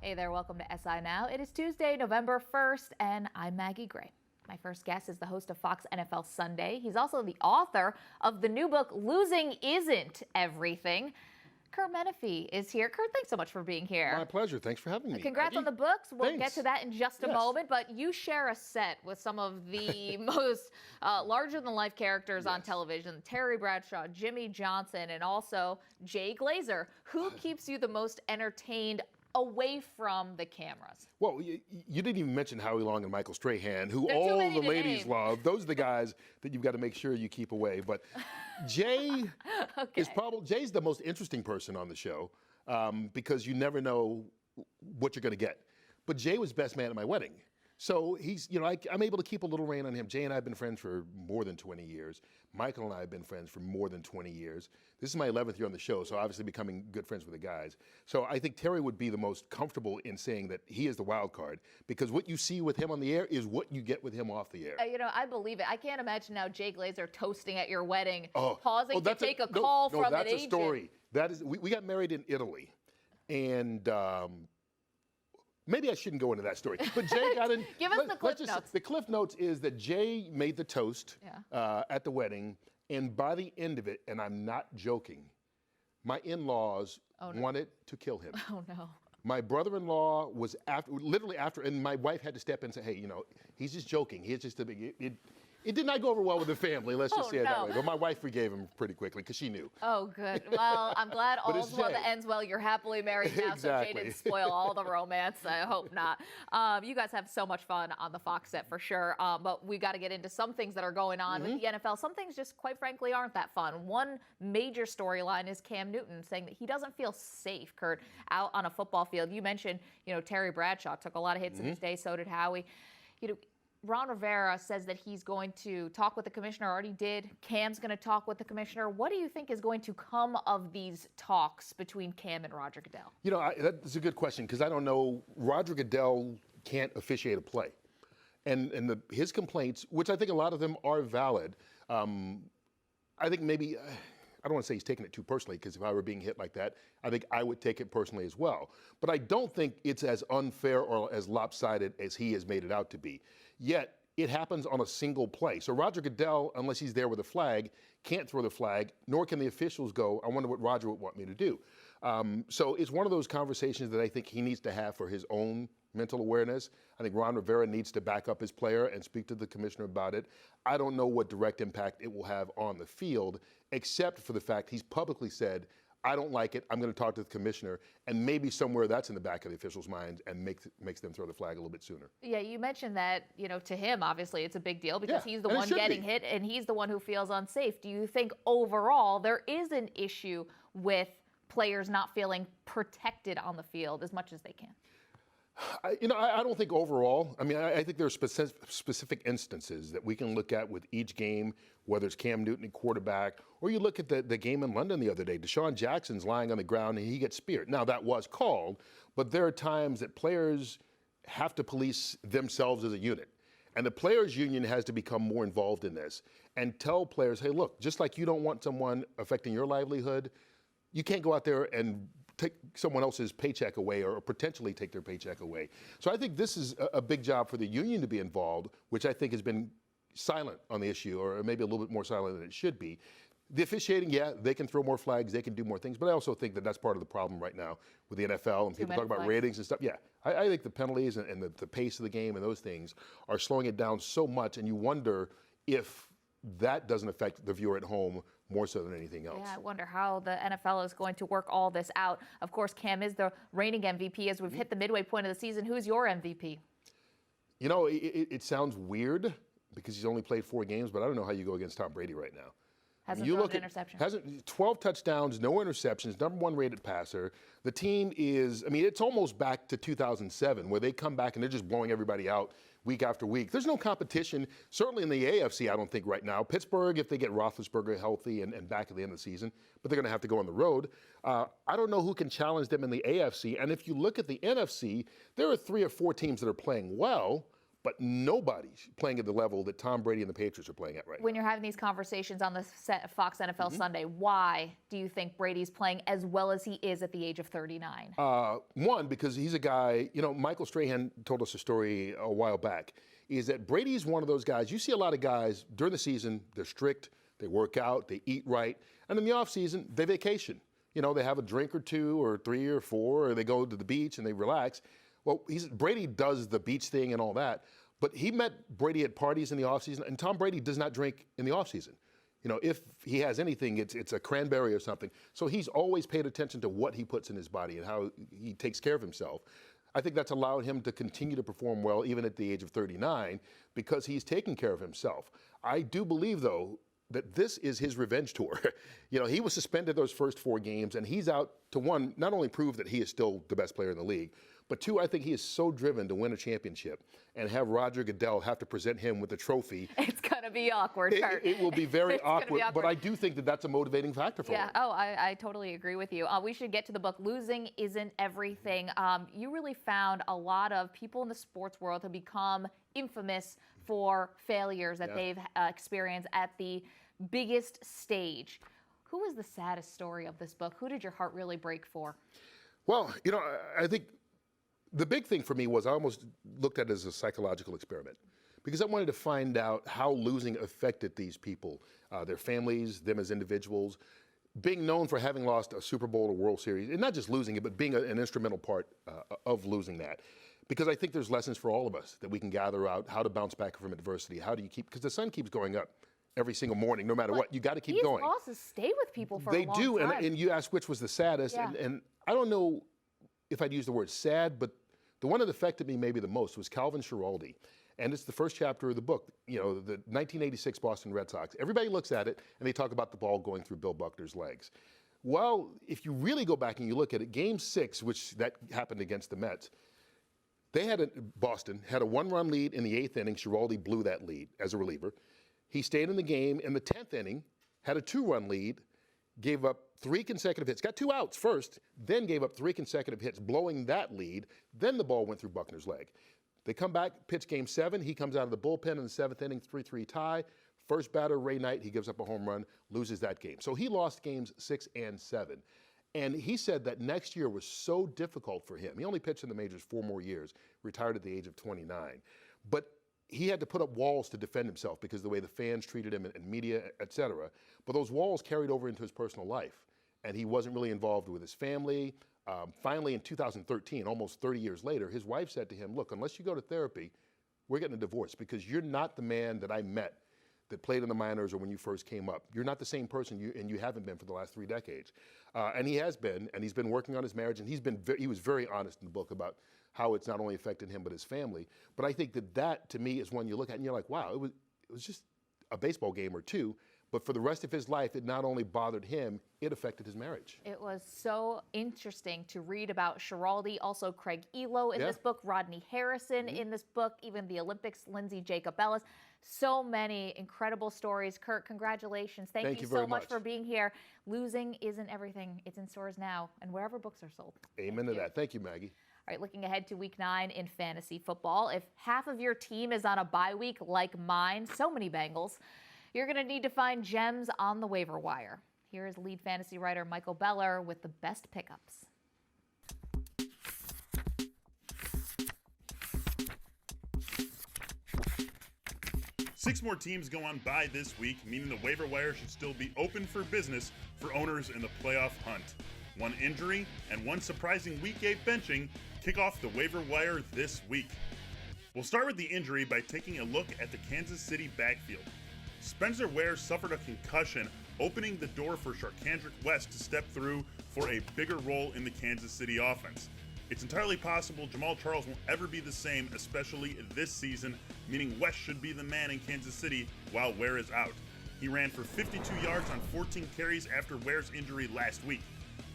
Hey there, welcome to SI Now. It is Tuesday, November 1st, and I'm Maggie Gray. My first guest is the host of Fox NFL Sunday. He's also the author of the new book, Losing Isn't Everything. Kurt Menefee is here. Kurt, thanks so much for being here. My pleasure. Thanks for having me. Congrats Maggie. on the books. We'll Thanks. get to that in just a moment, but you share a set with some of the most larger-than-life characters on television. Terry Bradshaw, Jimmy Johnson, and also Jay Glazer. Who keeps you the most entertained away from the cameras? Well, you didn't even mention Howie Long and Michael Strahan, who They're too all many the to ladies name. love. Those are the guys that you've got to make sure you keep away. But Jay is probably Jay's the most interesting person on the show because you never know what you're going to get. But Jay was best man at my wedding. So he's, I'm able to keep a little rein on him. Jay and I have been friends for more than 20 years. Michael and I have been friends for more than 20 years. This is my 11th year on the show, so obviously becoming good friends with the guys. So I think Terry would be the most comfortable in saying that he is the wild card, because what you see with him on the air is what you get with him off the air. I believe it. I can't imagine now Jay Glazer toasting at your wedding, pausing to take a no, call no, from an that's a agent. story. That is, we got married in Italy, and maybe I shouldn't go into that story. But Jay got in. Give us the Cliff Notes. The Cliff Notes is that Jay made the toast at the wedding, and by the end of it, and I'm not joking, my in-laws wanted to kill him. Oh, no. My brother-in-law was literally after, and my wife had to step in and say, hey, he's just joking. He's just a big, it did not go over well with the family, let's just say it that way. But my wife forgave him pretty quickly because she knew. Oh, good. Well, I'm glad all's well that ends well. You're happily married now, so Jay didn't spoil all the romance. I hope not. You guys have so much fun on the Fox set for sure. But we got to get into some things that are going on with the NFL. Some things just, quite frankly, aren't that fun. One major storyline is Cam Newton saying that he doesn't feel safe, Kurt, out on a football field. You mentioned, Terry Bradshaw took a lot of hits in his day. So did Howie. Ron Rivera says that he's going to talk with the commissioner, already did. Cam's going to talk with the commissioner. What do you think is going to come of these talks between Cam and Roger Goodell? That's a good question, because I don't know. Roger Goodell can't officiate a play. And his complaints, which I think a lot of them are valid, I think maybe, I don't want to say he's taking it too personally, because if I were being hit like that, I think I would take it personally as well. But I don't think it's as unfair or as lopsided as he has made it out to be. Yet, it happens on a single play. So Roger Goodell, unless he's there with a flag, can't throw the flag, nor can the officials go, I wonder what Roger would want me to do. So it's one of those conversations that I think he needs to have for his own mental awareness. I think Ron Rivera needs to back up his player and speak to the commissioner about it. I don't know what direct impact it will have on the field, except for the fact he's publicly said, I don't like it, I'm going to talk to the commissioner, and maybe somewhere that's in the back of the officials' minds and makes them throw the flag a little bit sooner. Yeah, you mentioned that, to him, obviously, it's a big deal because he's the one getting hit and he's the one who feels unsafe. Do you think overall there is an issue with players not feeling protected on the field as much as they can? I don't think overall. I mean, I think there are specific instances that we can look at with each game, whether it's Cam Newton at quarterback, or you look at the game in London the other day. Deshaun Jackson's lying on the ground and he gets speared. Now, that was called, but there are times that players have to police themselves as a unit. And the players' union has to become more involved in this and tell players, hey, look, just like you don't want someone affecting your livelihood, you can't go out there and take someone else's paycheck away or potentially take their paycheck away. So I think this is a big job for the union to be involved, which I think has been silent on the issue, or maybe a little bit more silent than it should be. The officiating, they can throw more flags, they can do more things, but I also think that that's part of the problem right now with the NFL, and people talk about ratings and stuff. Yeah, I think the penalties and the pace of the game and those things are slowing it down so much, and you wonder if that doesn't affect the viewer at home more so than anything else. Yeah, I wonder how the NFL is going to work all this out. Of course, Cam is the reigning MVP as we've hit the midway point of the season. Who's your MVP? It sounds weird because he's only played 4 games, but I don't know how you go against Tom Brady right now. Hasn't thrown an interception. 12 touchdowns, no interceptions, #1 rated passer. The team is, it's almost back to 2007 where they come back and they're just blowing everybody out week after week. There's no competition, certainly in the AFC, I don't think right now. Pittsburgh, if they get Roethlisberger healthy and back at the end of the season, but they're going to have to go on the road. I don't know who can challenge them in the AFC. And if you look at the NFC, there are 3 or 4 teams that are playing well, but nobody's playing at the level that Tom Brady and the Patriots are playing at right now. When you're having these conversations on the Fox NFL Sunday, why do you think Brady's playing as well as he is at the age of 39? One, because he's a guy, Michael Strahan told us a story a while back, is that Brady's one of those guys. You see a lot of guys during the season, they're strict, they work out, they eat right, and in the offseason, they vacation. They have a drink or 2 or 3 or 4, or they go to the beach and they relax. Well, Brady does the beach thing and all that, but he met Brady at parties in the offseason, and Tom Brady does not drink in the offseason. If he has anything, it's a cranberry or something. So he's always paid attention to what he puts in his body and how he takes care of himself. I think that's allowed him to continue to perform well even at the age of 39 because he's taking care of himself. I do believe, though, that this is his revenge tour. He was suspended those first 4 games, and he's out to, one, not only prove that he is still the best player in the league, but 2, I think he is so driven to win a championship and have Roger Goodell have to present him with a trophy. It's going to be awkward, Kurt. It will be very awkward, but I do think that that's a motivating factor for him. Oh, I totally agree with you. We should get to the book, Losing Isn't Everything. You really found a lot of people in the sports world who become infamous for failures that they've experienced at the biggest stage. Who was the saddest story of this book? Who did your heart really break for? Well, I think the big thing for me was I almost looked at it as a psychological experiment because I wanted to find out how losing affected these people, their families, them as individuals, being known for having lost a Super Bowl or World Series, and not just losing it, but being an instrumental part of losing that. Because I think there's lessons for all of us that we can gather out, how to bounce back from adversity, how do you keep, because the sun keeps going up every single morning, no matter what. You got to keep going. These losses stay with people for a long time. They do, and you asked which was the saddest, and I don't know if I'd use the word sad, but the one that affected me maybe the most was Calvin Schiraldi. And it's the first chapter of the book, the 1986 Boston Red Sox. Everybody looks at it, and they talk about the ball going through Bill Buckner's legs. Well, if you really go back and you look at it, Game 6, which that happened against the Mets, Boston had a 1-run lead in the 8th inning. Schiraldi blew that lead as a reliever. He stayed in the game in the 10th inning, had a 2-run lead, gave up 3 consecutive hits, got 2 outs first, then gave up 3 consecutive hits, blowing that lead. Then the ball went through Buckner's leg. They come back, pitch Game 7. He comes out of the bullpen in the 7th inning, 3-3 tie. First batter, Ray Knight, he gives up a home run, loses that game. So he lost games 6 and 7. And he said that next year was so difficult for him. He only pitched in the majors 4 more years, retired at the age of 29. But he had to put up walls to defend himself because of the way the fans treated him and media, et cetera. But those walls carried over into his personal life. And he wasn't really involved with his family. Finally, in 2013, almost 30 years later, his wife said to him, look, unless you go to therapy, we're getting a divorce because you're not the man that I met that played in the minors or when you first came up. You're not the same person, and you haven't been for the last 3 decades. And he has been, and he's been working on his marriage, and he was very honest in the book about how it's not only affected him but his family. But I think that to me, is one you look at and you're like, wow, it was just a baseball game or 2. But for the rest of his life, it not only bothered him, it affected his marriage. It was so interesting to read about Schiraldi, also Craig Elo in this book, Rodney Harrison in this book, even the Olympics, Lindsey Jacob Ellis. So many incredible stories. Kurt, congratulations. Thank you so much for being here. Losing Isn't Everything. It's in stores now and wherever books are sold. Amen to that. Thank you, Maggie. All right, looking ahead to week 9 in fantasy football. If half of your team is on a bye week like mine, so many Bengals, you're going to need to find gems on the waiver wire. Here is lead fantasy writer Michael Beller with the best pickups. 6 more teams go on bye this week, meaning the waiver wire should still be open for business for owners in the playoff hunt. 1 injury and 1 surprising week 8 benching kick off the waiver wire this week. We'll start with the injury by taking a look at the Kansas City backfield. Spencer Ware suffered a concussion, opening the door for Charcandrick West to step through for a bigger role in the Kansas City offense. It's entirely possible Jamal Charles won't ever be the same, especially this season, meaning West should be the man in Kansas City while Ware is out. He ran for 52 yards on 14 carries after Ware's injury last week.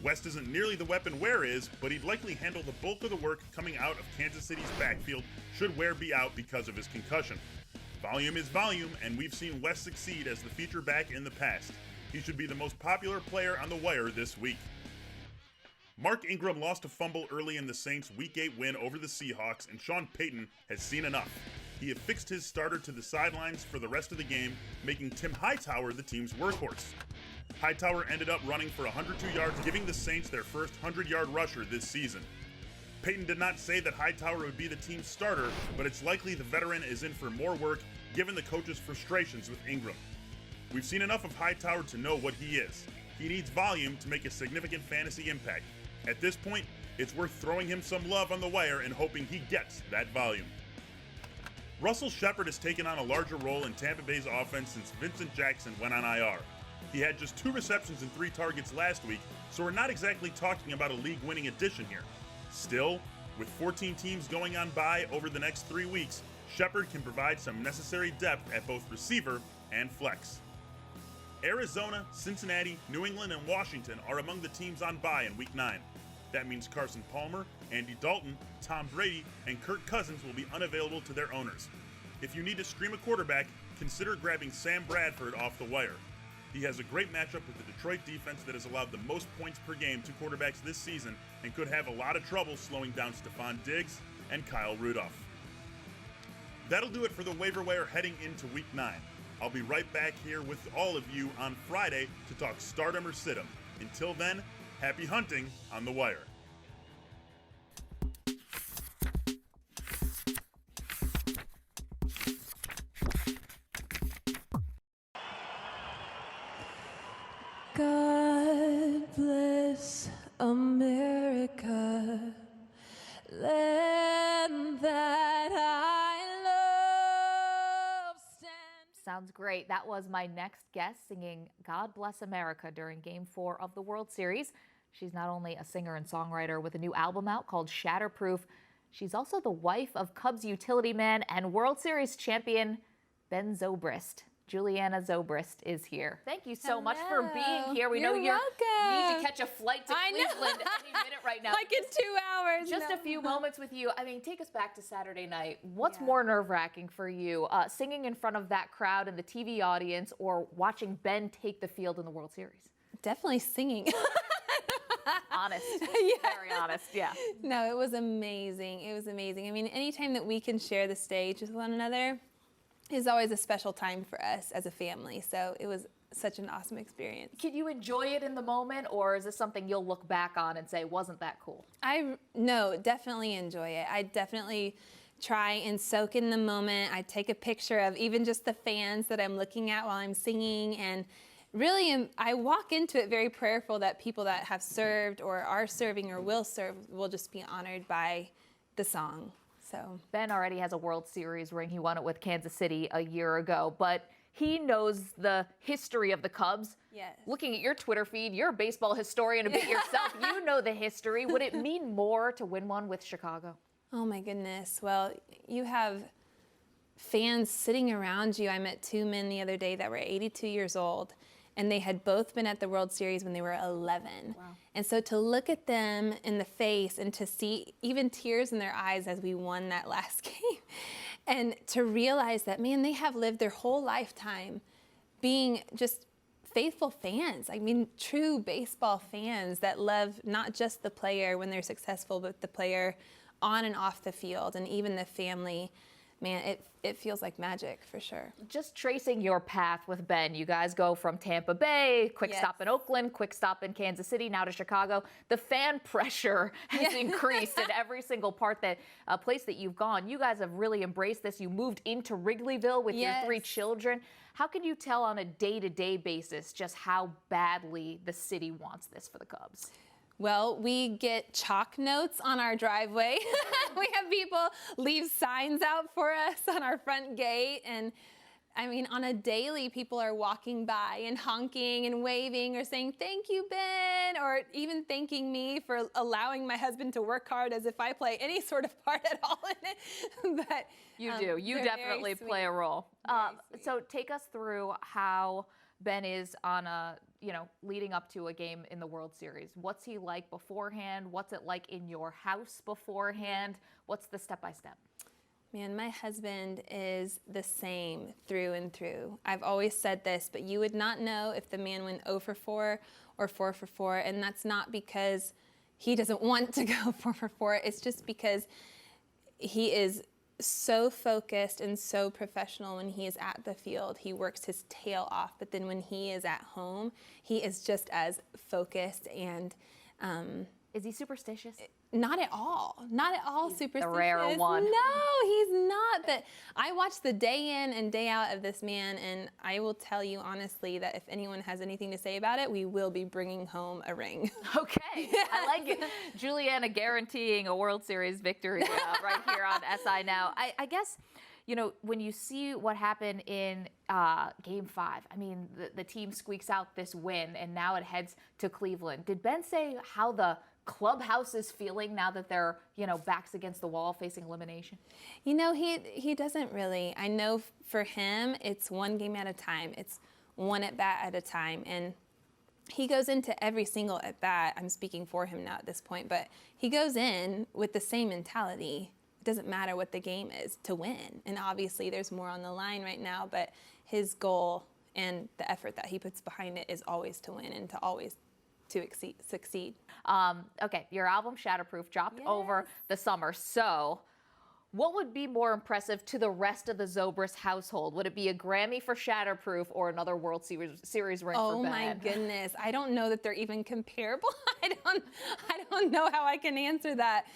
West isn't nearly the weapon Ware is, but he'd likely handle the bulk of the work coming out of Kansas City's backfield should Ware be out because of his concussion. Volume is volume, and we've seen West succeed as the feature back in the past. He should be the most popular player on the wire this week. Mark Ingram lost a fumble early in the Saints' Week 8 win over the Seahawks, and Sean Payton has seen enough. he affixed his starter to the sidelines for the rest of the game, making Tim Hightower the team's workhorse. Hightower ended up running for 102 yards, giving the Saints their first 100-yard rusher this season. Payton did not say that Hightower would be the team's starter, but it's likely the veteran is in for more work given the coach's frustrations with Ingram. We've seen enough of Hightower to know what he is. He needs volume to make a significant fantasy impact. At this point, it's worth throwing him some love on the wire and hoping he gets that volume. Russell Shepard has taken on a larger role in Tampa Bay's offense since Vincent Jackson went on IR. He had just 2 receptions and 3 targets last week, so we're not exactly talking about a league-winning addition here. Still, with 14 teams going on bye over the next 3 weeks, Shepard can provide some necessary depth at both receiver and flex. Arizona, Cincinnati, New England, and Washington are among the teams on bye in Week 9. That means Carson Palmer, Andy Dalton, Tom Brady, and Kirk Cousins will be unavailable to their owners. If you need to stream a quarterback, consider grabbing Sam Bradford off the wire. He has a great matchup with the Detroit defense that has allowed the most points per game to quarterbacks this season and could have a lot of trouble slowing down Stephon Diggs and Kyle Rudolph. That'll do it for the waiver wire heading into Week 9. I'll be right back here with all of you on Friday to talk stardom or sit 'em. Until then, happy hunting on the wire. God bless America, land that I love. Sounds great. That was my next guest singing God Bless America during Game 4 of the World Series. She's not only a singer and songwriter with a new album out called Shatterproof, she's also the wife of Cubs utility man and World Series champion Ben Zobrist. Juliana Zobrist is here. Thank you so much for being here. We know you need to catch a flight to Cleveland any minute right now. Like in 2 hours. Just a few moments with you. I mean, take us back to Saturday night. What's more nerve-wracking for you, singing in front of that crowd and the TV audience, or watching Ben take the field in the World Series? Definitely singing. Honest. Very honest, yeah. No, it was amazing. It was amazing. I mean, anytime that we can share the stage with one another is always a special time for us as a family. So it was such an awesome experience. Can you enjoy it in the moment, or is this something you'll look back on and say, wasn't that cool? No, definitely enjoy it. I definitely try and soak in the moment. I take a picture of even just the fans that I'm looking at while I'm singing, and really I walk into it very prayerful that people that have served or are serving or will serve will just be honored by the song. So Ben already has a World Series ring. He won it with Kansas City a year ago, but he knows the history of the Cubs. Yes. Looking at your Twitter feed, you're a baseball historian a bit yourself. You know the history. Would it mean more to win one with Chicago? Oh my goodness. Well, you have fans sitting around you. I met 2 men the other day that were 82 years old, and they had both been at the World Series when they were 11. Wow. And so to look at them in the face and to see even tears in their eyes as we won that last game, and to realize that, man, they have lived their whole lifetime being just faithful fans. I mean, true baseball fans that love not just the player when they're successful, but the player on and off the field, and even the family. Man, it feels like magic for sure. Just tracing your path with Ben, you guys go from Tampa Bay, quick stop in Oakland, quick stop in Kansas City, now to Chicago. The fan pressure has increased in every single place that you've gone. You guys have really embraced this. You moved into Wrigleyville with your 3 children. How can you tell on a day-to-day basis just how badly the city wants this for the Cubs? Well, we get chalk notes on our driveway. We have people leave signs out for us on our front gate. And I mean, on a daily, people are walking by and honking and waving or saying, "Thank you, Ben," or even thanking me for allowing my husband to work hard, as if I play any sort of part at all in it. But you do. You definitely play a role. So take us through how Ben is on leading up to a game in the World Series. What's he like beforehand? What's it like in your house beforehand? What's the step-by-step? Man, my husband is the same through and through. I've always said this, but you would not know if the man went 0 for 4 or 4 for 4, and that's not because he doesn't want to go 4 for 4. It's just because he is so focused and so professional when he is at the field. He works his tail off, but then when he is at home, he is just as focused and is he superstitious? Not at all. Not at all superstitious. The rare one. No, he's not. But I watch the day in and day out of this man, and I will tell you honestly that if anyone has anything to say about it, we will be bringing home a ring. Okay, I like it. Juliana guaranteeing a World Series victory right here on SI Now. I guess, you know, when you see what happened in Game 5, I mean, the team squeaks out this win, and now it heads to Cleveland. Did Ben say how the clubhouse is feeling now that they're, you know, backs against the wall facing elimination? You know, he doesn't really. I know for him, it's one game at a time. It's one at bat at a time. And he goes into every single at bat. I'm speaking for him now at this point, but he goes in with the same mentality. It doesn't matter what the game is, to win. And obviously there's more on the line right now, but his goal and the effort that he puts behind it is always to win and to always to succeed. Okay, your album Shatterproof dropped over the summer. So what would be more impressive to the rest of the Zobrist household? Would it be a Grammy for Shatterproof or another World Series ring for Ben? Oh my goodness. I don't know that they're even comparable. I don't know how I can answer that.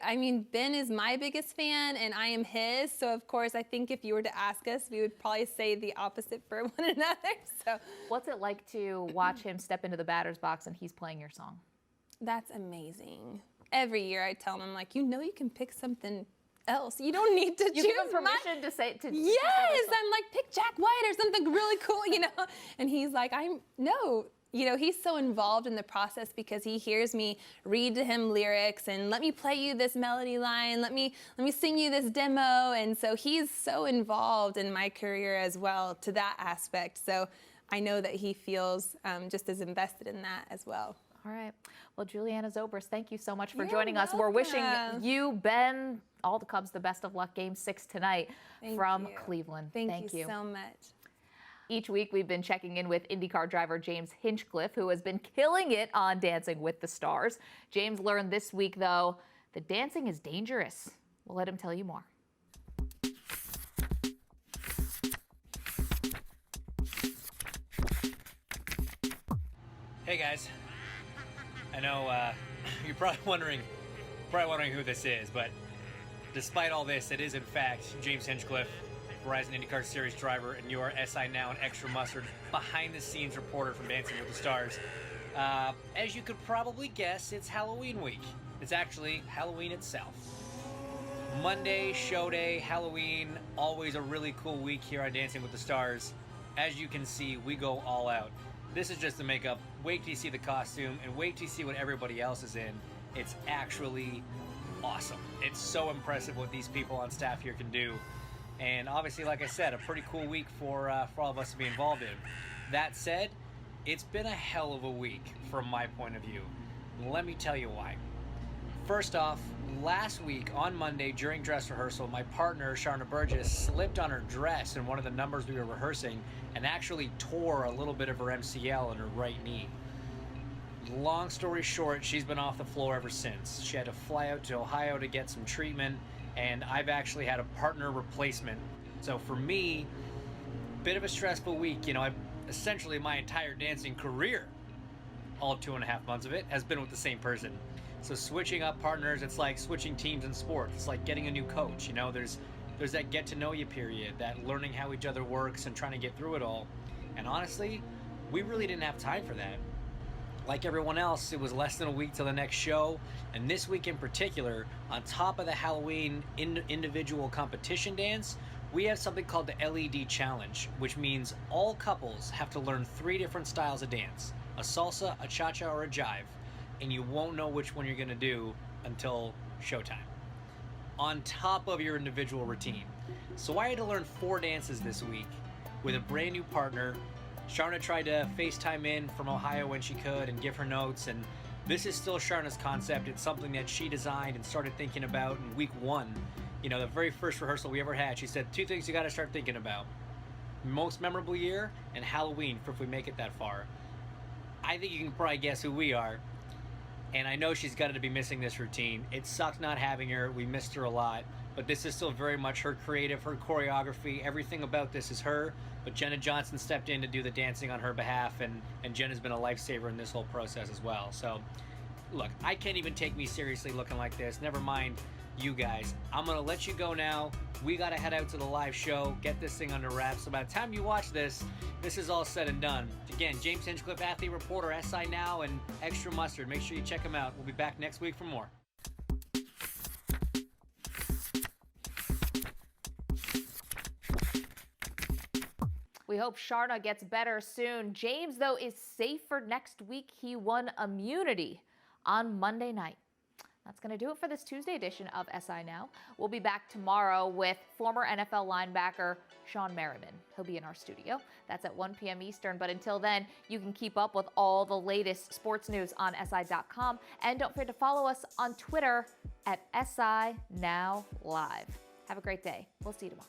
I mean, Ben is my biggest fan and I am his. So of course, I think if you were to ask us, we would probably say the opposite for one another. So what's it like to watch him step into the batter's box and he's playing your song? That's amazing. Every year I tell him, I'm like, you know, you can pick something else. You don't need to choose. You give him permission to say to yes, I'm like, pick Jack White or something really cool, you know. And he's like, no. You know, he's so involved in the process because he hears me read to him lyrics and let me play you this melody line, let me sing you this demo. And so he's so involved in my career as well to that aspect. So I know that he feels just as invested in that as well. All right. Well, Juliana Zobrist, thank you so much for You're joining us. welcome. We're wishing you, Ben, all the Cubs the best of luck. Game 6 tonight from Cleveland. Thank you so much. Each week, we've been checking in with IndyCar driver James Hinchcliffe, who has been killing it on Dancing with the Stars. James learned this week, though, that dancing is dangerous. We'll let him tell you more. Hey guys, I know you're probably wondering who this is, but despite all this, it is in fact James Hinchcliffe, Verizon IndyCar Series driver, and your SI Now and Extra Mustard behind-the-scenes reporter from Dancing with the Stars. As you could probably guess, it's Halloween week. It's actually Halloween itself. Monday, show day, Halloween, always a really cool week here on Dancing with the Stars. As you can see, we go all out. This is just the makeup. Wait till you see the costume, and wait till you see what everybody else is in. It's actually awesome. It's so impressive what these people on staff here can do. And obviously, like I said, a pretty cool week for all of us to be involved in. That said, it's been a hell of a week from my point of view. Let me tell you why. First off, last week on Monday during dress rehearsal, my partner, Sharna Burgess, slipped on her dress in one of the numbers we were rehearsing and actually tore a little bit of her MCL in her right knee. Long story short, she's been off the floor ever since. She had to fly out to Ohio to get some treatment, and I've actually had a partner replacement. So for me, bit of a stressful week. You know, essentially my entire dancing career, all 2.5 months of it, has been with the same person. So switching up partners, it's like switching teams in sports. It's like getting a new coach. You know, there's that get to know you period, that learning how each other works and trying to get through it all. And honestly, we really didn't have time for that. Like everyone else, it was less than a week till the next show, and this week in particular, on top of the Halloween individual competition dance, we have something called the LED Challenge, which means all couples have to learn 3 different styles of dance: a salsa, a cha-cha, or a jive, and you won't know which one you're gonna do until showtime, on top of your individual routine. So I had to learn 4 dances this week with a brand new partner. Sharna tried to FaceTime in from Ohio when she could and give her notes, and this is still Sharna's concept. It's something that she designed and started thinking about in week 1. You know, the very first rehearsal we ever had, she said 2 things you gotta start thinking about: most memorable year and Halloween, for if we make it that far. I think you can probably guess who we are. And I know she's got to be missing this routine. It sucked not having her. We missed her a lot. But this is still very much her creative, her choreography. Everything about this is her. But Jenna Johnson stepped in to do the dancing on her behalf. And Jenna's been a lifesaver in this whole process as well. So, look, I can't even take me seriously looking like this. Never mind you guys. I'm going to let you go now. We got to head out to the live show, get this thing under wraps. So by the time you watch this, this is all said and done. Again, James Hinchcliffe, athlete reporter, SI Now, and Extra Mustard. Make sure you check him out. We'll be back next week for more. We hope Sharna gets better soon. James, though, is safe for next week. He won immunity on Monday night. That's going to do it for this Tuesday edition of SI Now. We'll be back tomorrow with former NFL linebacker Sean Merriman. He'll be in our studio. That's at 1 p.m. Eastern. But until then, you can keep up with all the latest sports news on SI.com. And don't forget to follow us on Twitter at SI Now Live. Have a great day. We'll see you tomorrow.